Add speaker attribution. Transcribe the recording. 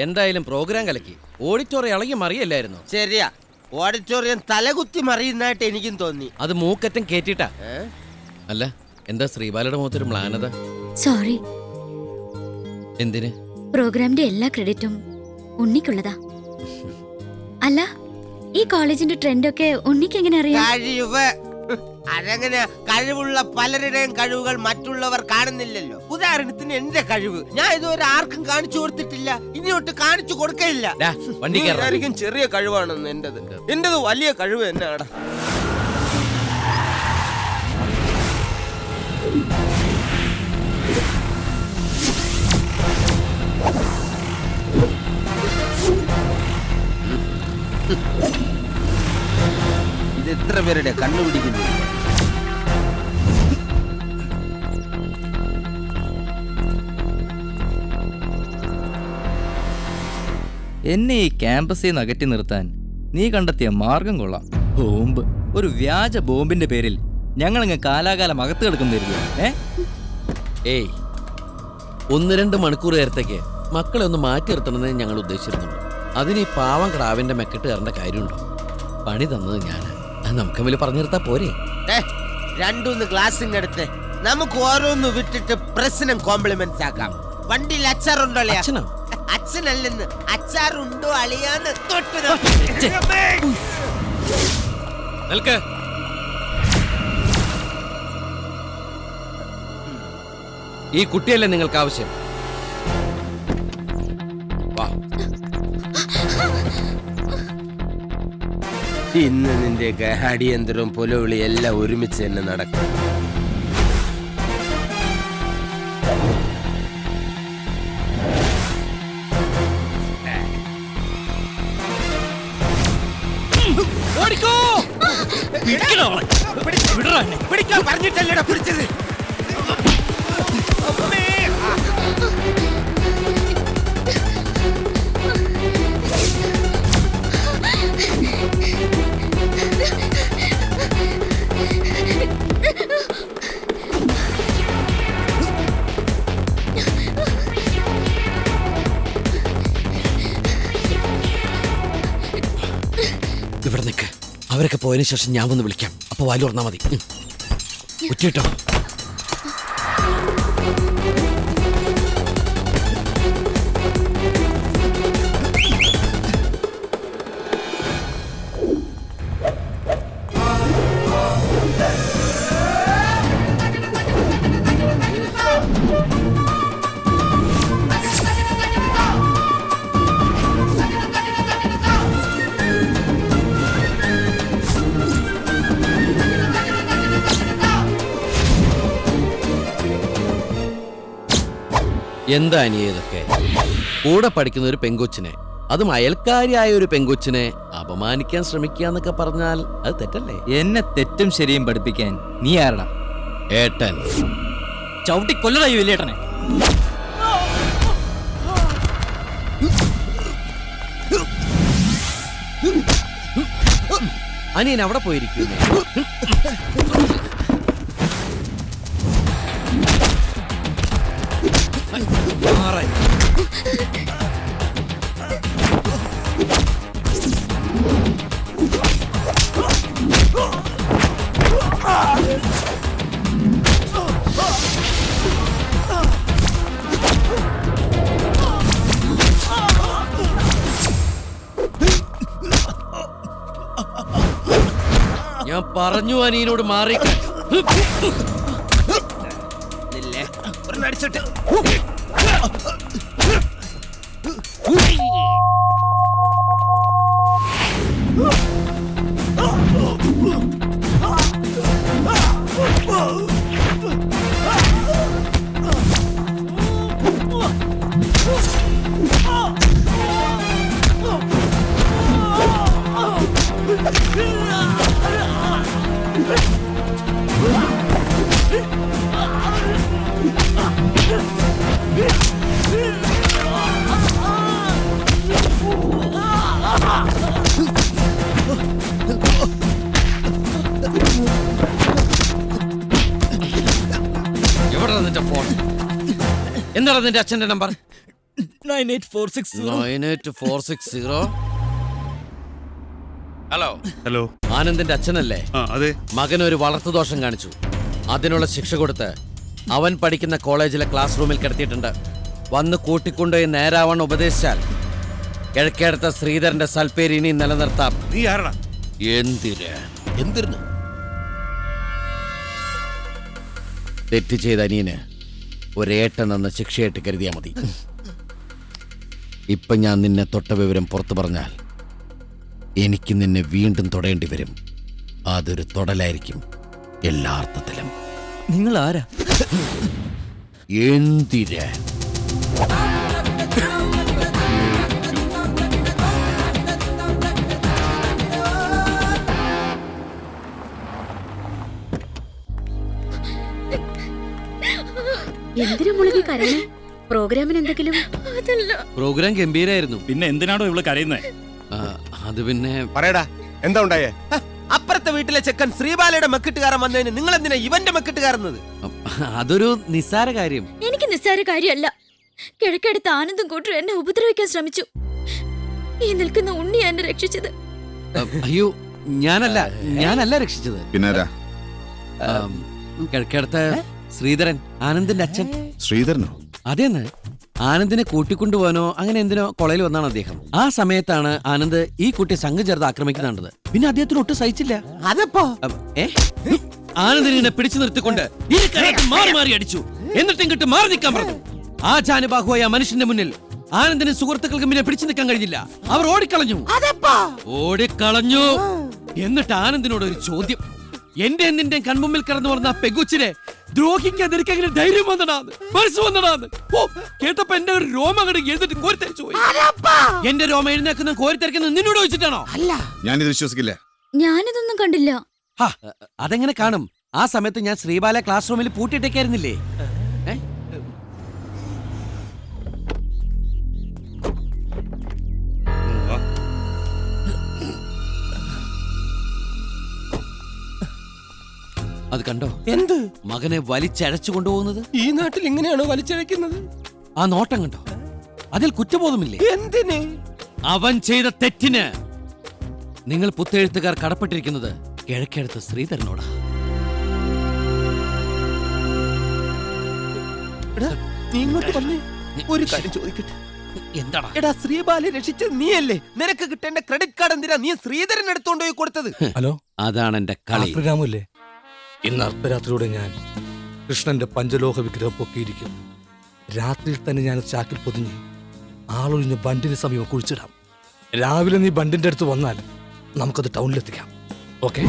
Speaker 1: എന്തായാലും പ്രോഗ്രാം കലക്കി. ഓഡിറ്റോറിയം ഇളകി മറിയല്ലായിരുന്നു.
Speaker 2: ശരിയാ, ഓഡിറ്റോറിയം തലകുത്തി മറിയുന്നതായിട്ട് എനിക്കും തോന്നി.
Speaker 1: അത് മൂക്കറ്റം കേറ്റിട്ടാ. അല്ല, എന്താ ശ്രീബാലയുടെ മുഖത്തൊരു മ്ലാനത?
Speaker 3: സോറി.
Speaker 1: എന്തിന്?
Speaker 3: പ്രോഗ്രാമിന്റെ എല്ലാ ക്രെഡിറ്റും ഉണ്ണിക്കുള്ളതാ. അല്ല, ഈ കോളേജിന്റെ ട്രെൻഡൊക്കെ ഉണ്ണിക്ക് എങ്ങനെ അറിയാം?
Speaker 2: കഴിവ് അതെങ്ങനെ? കഴിവുള്ള പലരുടെയും കഴിവുകൾ മറ്റുള്ളവർ കാണുന്നില്ലല്ലോ. ഉദാഹരണത്തിന് എന്റെ കഴിവ് ഞാൻ ഇതുവരെ ആർക്കും കാണിച്ചു കൊടുത്തിട്ടില്ല, ഇനിയൊട്ട് കാണിച്ചു കൊടുക്കയില്ല.
Speaker 1: വണ്ടിക്കായിരിക്കും
Speaker 2: ചെറിയ കഴിവാണെന്ന് എന്റേത് വലിയ കഴിവ് എന്നാടാ. ഇത് എത്ര പേരുടെ കണ്ണുപിടിക്കുന്നു.
Speaker 4: എന്നെ ഈ ക്യാമ്പസിൽ നിന്ന് അകറ്റി നിർത്താൻ നീ കണ്ടെത്തിയ മാർഗം കൊള്ളാം. ബോംബ്, ഒരു വ്യാജ ബോംബിന്റെ പേരിൽ ഞങ്ങളങ്ങ് കാലാകാലം അകത്ത് കിടക്കുന്നിരിക്കും.
Speaker 1: ഏയ്, 1-2 മണിക്കൂർ നേരത്തേക്ക് മക്കളെ ഒന്ന് മാറ്റി നിർത്തണമെന്ന് ഞങ്ങൾ ഉദ്ദേശിച്ചിരുന്നുണ്ട്. അതിന് ഈ പാവം ക്രാവിന്റെ മെക്കെട്ട് കയറേണ്ട കാര്യമുണ്ടോ? പണി തന്നത് ഞാന്, അത് നമുക്ക് വലിയ പറഞ്ഞു നിർത്താ പോരെ?
Speaker 2: 2 ഗ്ലാസ് എടുത്ത് നമുക്ക് ഓരോന്ന് വിട്ടിട്ട് പ്രശ്നം കോംപ്ലിമെന്റ്സ് ആക്കാം. വണ്ടിയിൽ അച്ചാറുണ്ടോ?
Speaker 1: അച്ഛനോ?
Speaker 2: അച്ഛനല്ലെന്ന്, അച്ചാറുണ്ടോ അളിയാന്ന് തൊട്ട്.
Speaker 1: ഈ കുട്ടിയല്ലേ നിങ്ങൾക്ക് ആവശ്യം?
Speaker 2: ഇന്ന് നിന്റെയൊക്കെ അടിയന്തരവും പുലവിളി എല്ലാം ഒരുമിച്ച് തന്നെ നടക്കും. പിടിക്കാൻ പറഞ്ഞിട്ടല്ലേടാ പിടിച്ചത്.
Speaker 1: ഇവിടെ നിൽക്ക്. അവരൊക്കെ പോയതിനു ശേഷം ഞാൻ വന്ന് വിളിക്കാം. അപ്പൊ വാല് തുറന്നാ മതി. ഉറ്റിട്ടോ. എന്താ അനിയതൊക്കെ? കൂടെ പഠിക്കുന്ന ഒരു പെങ്കൊച്ചിനെ, അതും അയൽക്കാരിയായ ഒരു പെങ്കൊച്ചിനെ അപമാനിക്കാൻ ശ്രമിക്കുക എന്നൊക്കെ പറഞ്ഞാൽ അത് തെറ്റല്ലേ?
Speaker 4: എന്നെ തെറ്റും ശരിയും പഠിപ്പിക്കാൻ നീ ആരടാ?
Speaker 1: ഏട്ടൻ.
Speaker 4: ചവിട്ടി കൊല്ലതായി വലിയേട്ടനെ.
Speaker 1: അനിയൻ അവിടെ പോയിരിക്കുന്നേ. ഞാൻ പറഞ്ഞു അനിയനോട് മാറിക്കാൻ.
Speaker 2: അടിച്ചിട്ട്
Speaker 1: എവിടാ നിന്റെ ഫോൺ? എന്താണ് നിന്റെ അച്ഛന്റെ നമ്പർ? 98460. Hello,
Speaker 5: hello.
Speaker 1: ആനന്ദിന്റെ അച്ഛനല്ലേ?
Speaker 5: ആ അതെ.
Speaker 1: മകൻ ഒരു വളർത്തുദോഷം കാണിച്ചു. അതിനുള്ള ശിക്ഷ കൊടുത്ത് അവൻ പഠിക്കുന്ന കോളേജിലെ ക്ലാസ് റൂമിൽ കിടത്തിയിട്ടുണ്ട്. വന്ന് കൂട്ടിക്കൊണ്ടുപോയി നേരാവണ്ണം ഉപദേശിച്ചാൽ കിഴക്കേടത്ത ശ്രീധരന്റെ സൽപ്പേര് ഇനി നിലനിർത്താം.
Speaker 5: നീ ആരടാ?
Speaker 1: എന്തിന് തെറ്റ് ചെയ്ത അനിയന് ഒരേട്ടൻ എന്ന ശിക്ഷയായിട്ട് കരുതിയാ മതി. ഇപ്പൊ ഞാൻ നിന്നെ തൊട്ട വിവരം പുറത്തു പറഞ്ഞാൽ എനിക്ക് നിന്നെ വീണ്ടും തൊടേണ്ടി വരും. അതൊരു തൊടലായിരിക്കും എല്ലാ അർത്ഥത്തിലും.
Speaker 4: നിങ്ങൾ ആരാ?
Speaker 1: എന്തിന്?
Speaker 3: എന്തിനാ മുളകി കരയണേ? പ്രോഗ്രാമിന് എന്തെങ്കിലും? അതല്ല.
Speaker 1: പ്രോഗ്രാം ഗംഭീരായിരുന്നു.
Speaker 5: പിന്നെ എന്തിനാണോ ഇവള് കരയുന്നേ?
Speaker 1: അത് പിന്നെ
Speaker 2: പറയടാ, എന്താ ഉണ്ടായേ? അപ്പുറത്തെ വീട്ടിലെ ചെക്കൻ ശ്രീബാലയുടെ മെക്കിട്ടുകാരൻ വന്നതിന് നിങ്ങൾ എന്തിനാ ഇവന്റെ മെക്കിട്ടുകാരുന്നത്?
Speaker 1: അതൊരു നിസ്സാര കാര്യം.
Speaker 3: എനിക്ക് നിസ്സാര കാര്യമല്ല. കിഴക്കടുത്ത് ആനന്ദും കൂട്ടരും എന്നെ ഉപദ്രവിക്കാൻ ശ്രമിച്ചു. ഈ നിൽക്കുന്ന ഉണ്ണി എന്നെ രക്ഷിച്ചത്.
Speaker 1: അയ്യോ, ഞാനല്ല രക്ഷിച്ചത്.
Speaker 6: പിന്നാരാ?
Speaker 1: കിഴക്കേടത്തെ ശ്രീധരൻ, ആനന്ദിന്റെ അച്ഛൻ.
Speaker 6: ശ്രീധരനോ?
Speaker 1: അതേന്ന്. ആനന്ദിനെ കൂട്ടിക്കൊണ്ടുപോകാനോ അങ്ങനെ എന്തിനോ കോളേജിൽ വന്നാണ് അദ്ദേഹം. ആ സമയത്താണ് ആനന്ദ് ഈ കുട്ടി സംഘം ചേർത്ത് ആക്രമിക്കുന്നുണ്ടത്. പിന്നെ അദ്ദേഹത്തിന് ഒട്ടും സഹിച്ചില്ല.
Speaker 2: അതപ്പോ
Speaker 1: ആനന്ദിനെ പിടിച്ചു നിർത്തിക്കൊണ്ട് ഈ കരത്ത് മാറി മാറി അടിച്ചു. എന്നിട്ടും ഇങ്ങോട്ട് മാറി നിൽക്കാൻ പറഞ്ഞു. ആ ജാനുബാഹുവായ മനുഷ്യന്റെ മുന്നിൽ ആനന്ദിന് സുഹൃത്തുക്കൾക്കും പിന്നെ പിടിച്ചു നിൽക്കാൻ കഴിഞ്ഞില്ല. അവർ ഓടിക്കളഞ്ഞു. എന്നിട്ട് ആനന്ദിനോട് ഒരു ചോദ്യം. എന്റെ നിന്റെ കൺമുമ്പിൽ കടന്നു വളർന്ന ആ പെഗുച്ചിനെ ദ്രോഹിക്കാതിരിക്കാൻ എങ്ങനെ ധൈര്യം വന്നടാന്ന്, മനസ്സ് വന്നടാന്ന്. ഓ, കേട്ടപ്പോ എന്റെ ഒരു രോമം അങ്ങോട്ട് എഴുതിട്ട് കോരിത്തരിച്ചു പോയി. എന്റെ രോമം എഴുന്നേക്കുന്ന കോരിത്തരിക്കുന്നത് നിന്നോട് ചോദിച്ചിട്ടാണോ?
Speaker 2: അല്ല,
Speaker 6: ഞാനിത് വിശ്വസിക്കില്ല.
Speaker 3: ഞാനിതൊന്നും കണ്ടില്ല.
Speaker 1: അതെങ്ങനെ കാണും? ആ സമയത്ത് ഞാൻ ശ്രീബാല ക്ലാസ് റൂമിൽ പൂട്ടിയിട്ടേക്കായിരുന്നില്ലേ? അത് കണ്ടോ?
Speaker 2: എന്ത്?
Speaker 1: മകനെ വലിച്ചഴച്ചു കൊണ്ടുപോകുന്നത്.
Speaker 2: ഈ നാട്ടിൽ ഇങ്ങനെയാണോ വലിച്ചഴക്കുന്നത്?
Speaker 1: ആ നോട്ടം കണ്ടോ? അതിൽ കുറ്റബോധമില്ലേ?
Speaker 2: എന്തിന്?
Speaker 1: അവൻ ചെയ്ത തെറ്റിന് നിങ്ങൾ പുത്തെഴുത്തുകാർ കടപ്പെട്ടിരിക്കുന്നത് കിഴക്കേടത്ത് ശ്രീധരനോടാ.
Speaker 2: നീ ഇങ്ങോട്ട് വന്നേ, ഒരു കാര്യം ചോദിക്കട്ടെ.
Speaker 1: എന്താടാ?
Speaker 2: എടാ, ശ്രീബാലെ രക്ഷിച്ചത് നീയല്ലേ? നിനക്ക് കിട്ടേണ്ട ക്രെഡിറ്റ് കാർഡ് എന്തിനാ നീ ശ്രീധരൻ എടുത്തോണ്ട് പോയി കൊടുത്തത്?
Speaker 7: ഹലോ,
Speaker 1: അതാണ് എന്റെ കളി.
Speaker 7: രാമല്ലേ? ഇന്ന് അർദ്ധരാത്രിയോടെ ഞാൻ കൃഷ്ണന്റെ പഞ്ചലോഹ വിഗ്രഹം പൊക്കിയിരിക്കും. രാത്രിയിൽ തന്നെ ഞാൻ ചാക്കിൽ പൊതിഞ്ഞ് ആളൊഴിഞ്ഞ ബണ്ടിന് സമീപം കുഴിച്ചിടാം. രാവിലെ നീ ബണ്ടിന്റെ അടുത്ത് വന്നാൽ നമുക്കത് ടൗണിലെത്തിക്കാം. ഓക്കെ?